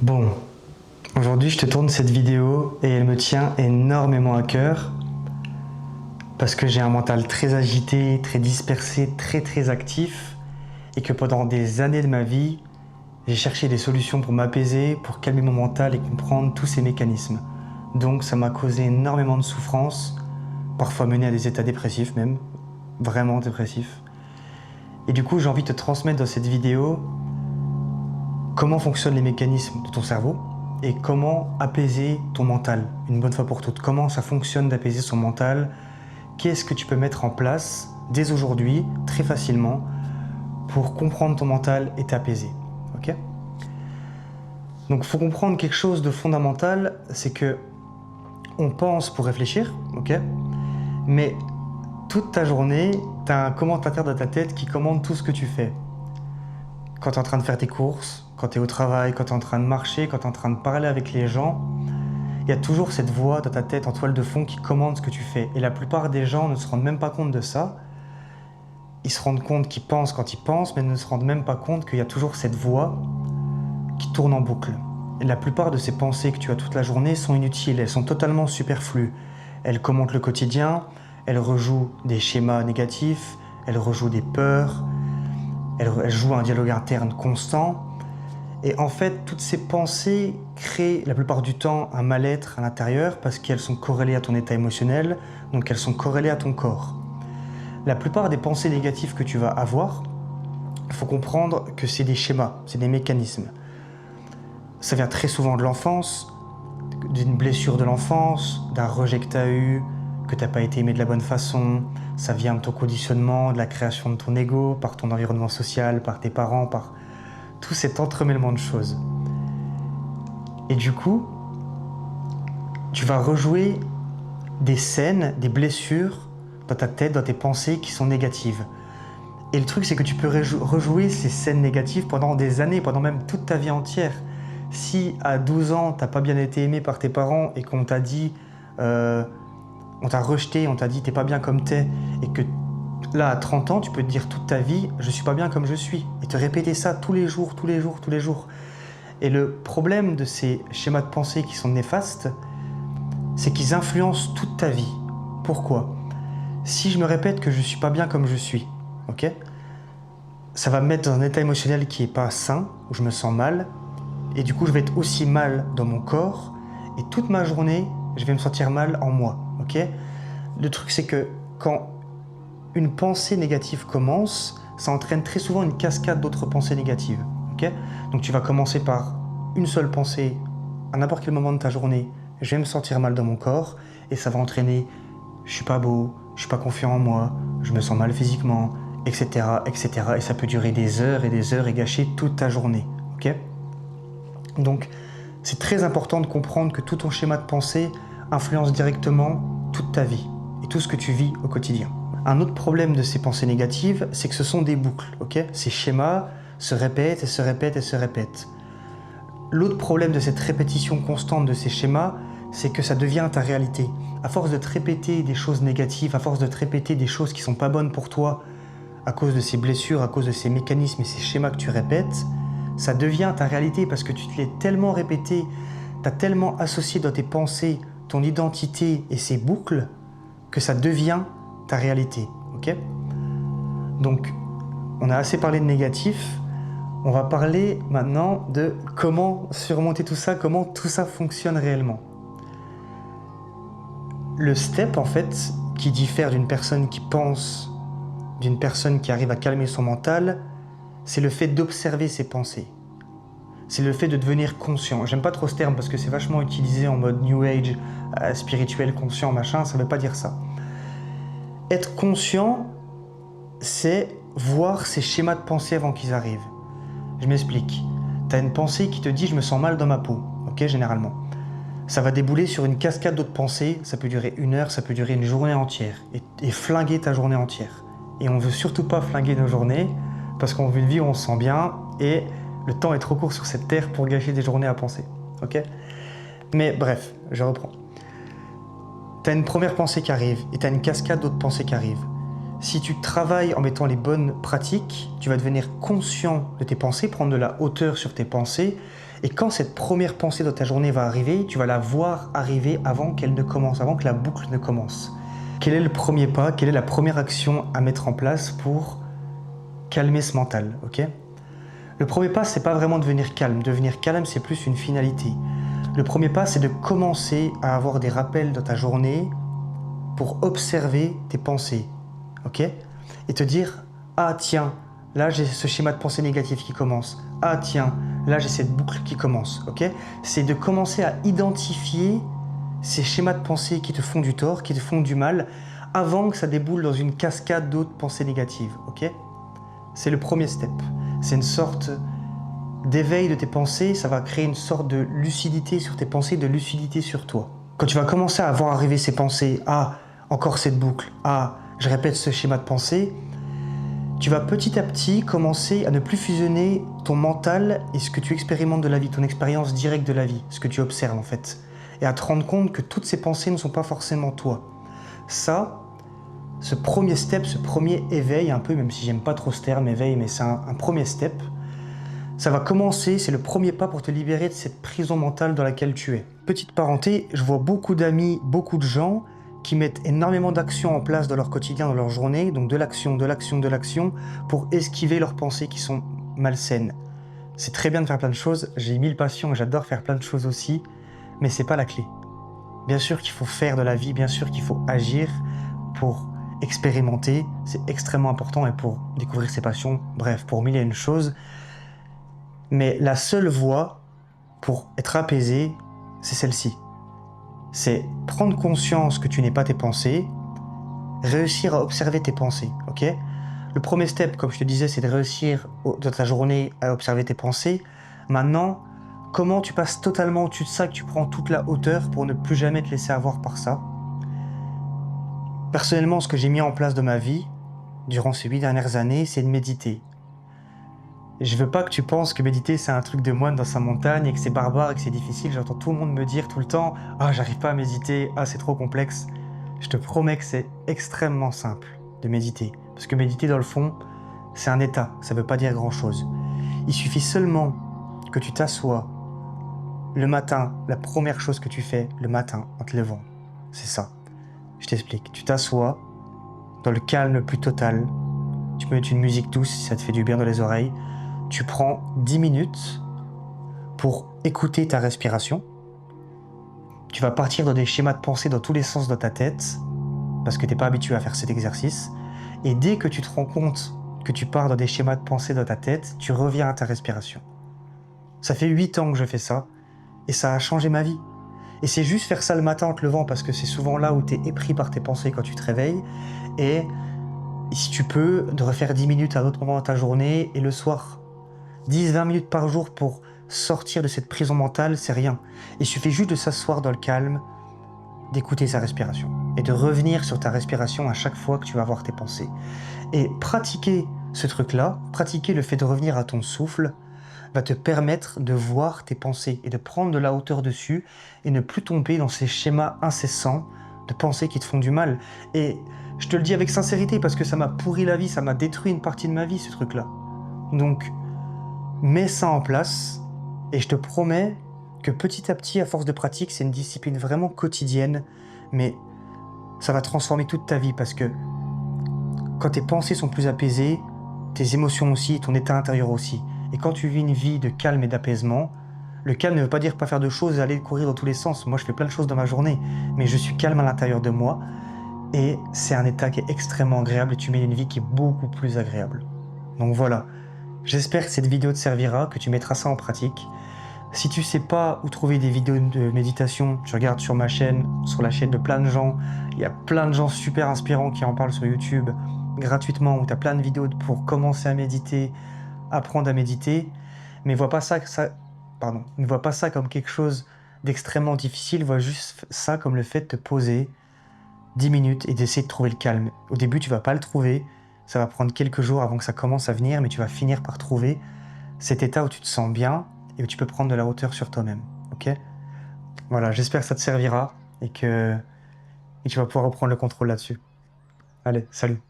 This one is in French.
Bon, aujourd'hui je te tourne cette vidéo et elle me tient énormément à cœur parce que j'ai un mental très agité, très dispersé, très actif et que pendant des années de ma vie, j'ai cherché des solutions pour m'apaiser, pour calmer mon mental et comprendre tous ces mécanismes. Donc ça m'a causé énormément de souffrance, parfois mené à des états dépressifs même, vraiment dépressifs. Et du coup j'ai envie de te transmettre dans cette vidéo comment fonctionnent les mécanismes de ton cerveau et comment apaiser ton mental une bonne fois pour toutes. Comment ça fonctionne d'apaiser son mental, qu'est-ce que tu peux mettre en place dès aujourd'hui, très facilement, pour comprendre ton mental et t'apaiser. Ok ? Donc il faut comprendre quelque chose de fondamental, c'est que on pense pour réfléchir, ok ? Mais toute ta journée, tu as un commentateur dans ta tête qui commande tout ce que tu fais. Quand tu es en train de faire tes courses, quand tu es au travail, quand tu es en train de marcher, quand tu es en train de parler avec les gens, il y a toujours cette voix dans ta tête en toile de fond qui commande ce que tu fais. Et la plupart des gens ne se rendent même pas compte de ça. Ils se rendent compte qu'ils pensent quand ils pensent, mais ne se rendent même pas compte qu'il y a toujours cette voix qui tourne en boucle. Et la plupart de ces pensées que tu as toute la journée sont inutiles, elles sont totalement superflues. Elles commentent le quotidien, elles rejouent des schémas négatifs, elles rejouent des peurs, elles jouent un dialogue interne constant. Et en fait, toutes ces pensées créent la plupart du temps un mal-être à l'intérieur parce qu'elles sont corrélées à ton état émotionnel, donc elles sont corrélées à ton corps. La plupart des pensées négatives que tu vas avoir, il faut comprendre que c'est des schémas, c'est des mécanismes. Ça vient très souvent de l'enfance, d'une blessure de l'enfance, d'un rejet que tu as eu, que tu n'as pas été aimé de la bonne façon. Ça vient de ton conditionnement, de la création de ton ego, par ton environnement social, par tes parents, par tout cet entremêlement de choses. Et du coup, tu vas rejouer des scènes, des blessures dans ta tête, dans tes pensées qui sont négatives. Et le truc, c'est que tu peux rejouer ces scènes négatives pendant des années, pendant même toute ta vie entière. Si à 12 ans, tu n'as pas bien été aimé par tes parents et qu'on t'a dit, on t'a rejeté, on t'a dit t'es pas bien comme t'es, et que là, à 30 ans, tu peux te dire toute ta vie, je suis pas bien comme je suis. Et te répéter ça tous les jours. Et le problème de ces schémas de pensée qui sont néfastes, c'est qu'ils influencent toute ta vie. Pourquoi ? Si je me répète que je suis pas bien comme je suis, ok ? Ça va me mettre dans un état émotionnel qui est pas sain, où je me sens mal, et du coup, je vais être aussi mal dans mon corps, et toute ma journée, je vais me sentir mal en moi, ok ? Le truc, c'est que quand une pensée négative commence, ça entraîne très souvent une cascade d'autres pensées négatives. Okay ? Donc tu vas commencer par une seule pensée à n'importe quel moment de ta journée, je vais me sentir mal dans mon corps, et ça va entraîner je suis pas beau, je suis pas confiant en moi, je me sens mal physiquement, etc. Et ça peut durer des heures et gâcher toute ta journée. Okay ? Donc c'est très important de comprendre que tout ton schéma de pensée influence directement toute ta vie et tout ce que tu vis au quotidien. Un autre problème de ces pensées négatives, c'est que ce sont des boucles, ok ? Ces schémas se répètent et se répètent et se répètent. L'autre problème de cette répétition constante de ces schémas, c'est que ça devient ta réalité. À force de te répéter des choses négatives, à force de te répéter des choses qui ne sont pas bonnes pour toi, à cause de ces blessures, à cause de ces mécanismes et ces schémas que tu répètes, ça devient ta réalité parce que tu te l'es tellement répété, tu as tellement associé dans tes pensées ton identité et ces boucles, que ça devient ta réalité, ok ? Donc, on a assez parlé de négatif, on va parler maintenant de comment surmonter tout ça, comment tout ça fonctionne réellement. Le step, en fait, qui diffère d'une personne qui pense, d'une personne qui arrive à calmer son mental, c'est le fait d'observer ses pensées. C'est le fait de devenir conscient. J'aime pas trop ce terme parce que c'est vachement utilisé en mode New Age, spirituel, conscient, machin, ça veut pas dire ça. Être conscient, c'est voir ces schémas de pensée avant qu'ils arrivent. Je m'explique. Tu as une pensée qui te dit « je me sens mal dans ma peau », ok, généralement. Ça va débouler sur une cascade d'autres pensées, ça peut durer 1 heure, ça peut durer une journée entière, et flinguer ta journée entière. Et on veut surtout pas flinguer nos journées, parce qu'on veut une vie où on se sent bien, et le temps est trop court sur cette terre pour gâcher des journées à penser, ok ? Mais bref, je reprends. Tu as une première pensée qui arrive, et tu as une cascade d'autres pensées qui arrivent. Si tu travailles en mettant les bonnes pratiques, tu vas devenir conscient de tes pensées, prendre de la hauteur sur tes pensées, Et quand cette première pensée de ta journée va arriver, tu vas la voir arriver avant qu'elle ne commence, avant que la boucle ne commence. Quel est le premier pas? Quelle est la première action à mettre en place pour calmer ce mental, ok? Le premier pas, c'est pas vraiment devenir calme. Devenir calme, c'est plus une finalité. Le premier pas, c'est de commencer à avoir des rappels dans ta journée pour observer tes pensées, ok? Et te dire, ah tiens, là j'ai ce schéma de pensée négatif qui commence. Ah tiens, là j'ai cette boucle qui commence, ok? C'est de commencer à identifier ces schémas de pensée qui te font du tort, qui te font du mal, avant que ça déboule dans une cascade d'autres pensées négatives, ok? C'est le premier step. C'est une sorte d'éveil de tes pensées, ça va créer une sorte de lucidité sur tes pensées, de lucidité sur toi. Quand tu vas commencer à voir arriver ces pensées, ah, encore cette boucle, ah, je répète ce schéma de pensée, tu vas petit à petit commencer à ne plus fusionner ton mental et ce que tu expérimentes de la vie, ton expérience directe de la vie, ce que tu observes en fait, et à te rendre compte que toutes ces pensées ne sont pas forcément toi. Ça, ce premier step, ce premier éveil, un peu, même si j'aime pas trop ce terme éveil, mais c'est un premier step, ça va commencer, c'est le premier pas pour te libérer de cette prison mentale dans laquelle tu es. Petite parenthèse, je vois beaucoup d'amis, beaucoup de gens qui mettent énormément d'actions en place dans leur quotidien, dans leur journée, donc de l'action, de l'action, de l'action, pour esquiver leurs pensées qui sont malsaines. C'est très bien de faire plein de choses, j'ai 1000 passions et j'adore faire plein de choses aussi, mais c'est pas la clé. Bien sûr qu'il faut faire de la vie, bien sûr qu'il faut agir pour expérimenter, c'est extrêmement important, et pour découvrir ses passions, bref, pour mille et une choses. Mais la seule voie pour être apaisé, c'est celle-ci. C'est prendre conscience que tu n'es pas tes pensées, réussir à observer tes pensées, ok? Le premier step, comme je te disais, c'est de réussir dans ta journée à observer tes pensées. Maintenant, comment tu passes totalement au-dessus de ça, que tu prends toute la hauteur pour ne plus jamais te laisser avoir par ça? Personnellement, ce que j'ai mis en place de ma vie, durant ces 8 dernières années, c'est de méditer. Je veux pas que tu penses que méditer c'est un truc de moine dans sa montagne et que c'est barbare et que c'est difficile. J'entends tout le monde me dire tout le temps « Ah, j'arrive pas à méditer, ah, c'est trop complexe ». Je te promets que c'est extrêmement simple de méditer. Parce que méditer, dans le fond, c'est un état, ça veut pas dire grand-chose. Il suffit seulement que tu t'assoies le matin, la première chose que tu fais le matin en te levant. C'est ça. Je t'explique. Tu t'assois dans le calme le plus total. Tu peux mettre une musique douce si ça te fait du bien dans les oreilles. Tu prends 10 minutes pour écouter ta respiration. Tu vas partir dans des schémas de pensée dans tous les sens dans ta tête, parce que tu n'es pas habitué à faire cet exercice. Et dès que tu te rends compte que tu pars dans des schémas de pensée dans ta tête, tu reviens à ta respiration. Ça fait 8 ans que je fais ça, et ça a changé ma vie. Et c'est juste faire ça le matin en te levant, parce que c'est souvent là où tu es épris par tes pensées quand tu te réveilles. Et si tu peux, de refaire 10 minutes à un autre moment dans ta journée, et le soir. 10-20 minutes par jour pour sortir de cette prison mentale, c'est rien. Il suffit juste de s'asseoir dans le calme, d'écouter sa respiration et de revenir sur ta respiration à chaque fois que tu vas avoir tes pensées. Et pratiquer ce truc-là, pratiquer le fait de revenir à ton souffle, va te permettre de voir tes pensées et de prendre de la hauteur dessus et ne plus tomber dans ces schémas incessants de pensées qui te font du mal. Et je te le dis avec sincérité parce que ça m'a pourri la vie, ça m'a détruit une partie de ma vie, ce truc-là. Donc, mets ça en place et je te promets que petit à petit, à force de pratique, c'est une discipline vraiment quotidienne, mais ça va transformer toute ta vie parce que quand tes pensées sont plus apaisées, tes émotions aussi, ton état intérieur aussi. Et quand tu vis une vie de calme et d'apaisement, le calme ne veut pas dire pas faire de choses et aller courir dans tous les sens. Moi, je fais plein de choses dans ma journée, mais je suis calme à l'intérieur de moi et c'est un état qui est extrêmement agréable et tu mènes une vie qui est beaucoup plus agréable. Donc voilà. J'espère que cette vidéo te servira, que tu mettras ça en pratique. Si tu sais pas où trouver des vidéos de méditation, tu regardes sur ma chaîne, sur la chaîne de plein de gens. Il y a plein de gens super inspirants qui en parlent sur YouTube gratuitement, où tu as plein de vidéos pour commencer à méditer, apprendre à méditer. Mais ne vois pas ça comme quelque chose d'extrêmement difficile. Vois juste ça comme le fait de te poser 10 minutes et d'essayer de trouver le calme. Au début, tu vas pas le trouver. Ça va prendre quelques jours avant que ça commence à venir, mais tu vas finir par trouver cet état où tu te sens bien et où tu peux prendre de la hauteur sur toi-même. Ok ? Voilà, j'espère que ça te servira et que tu vas pouvoir reprendre le contrôle là-dessus. Allez, salut!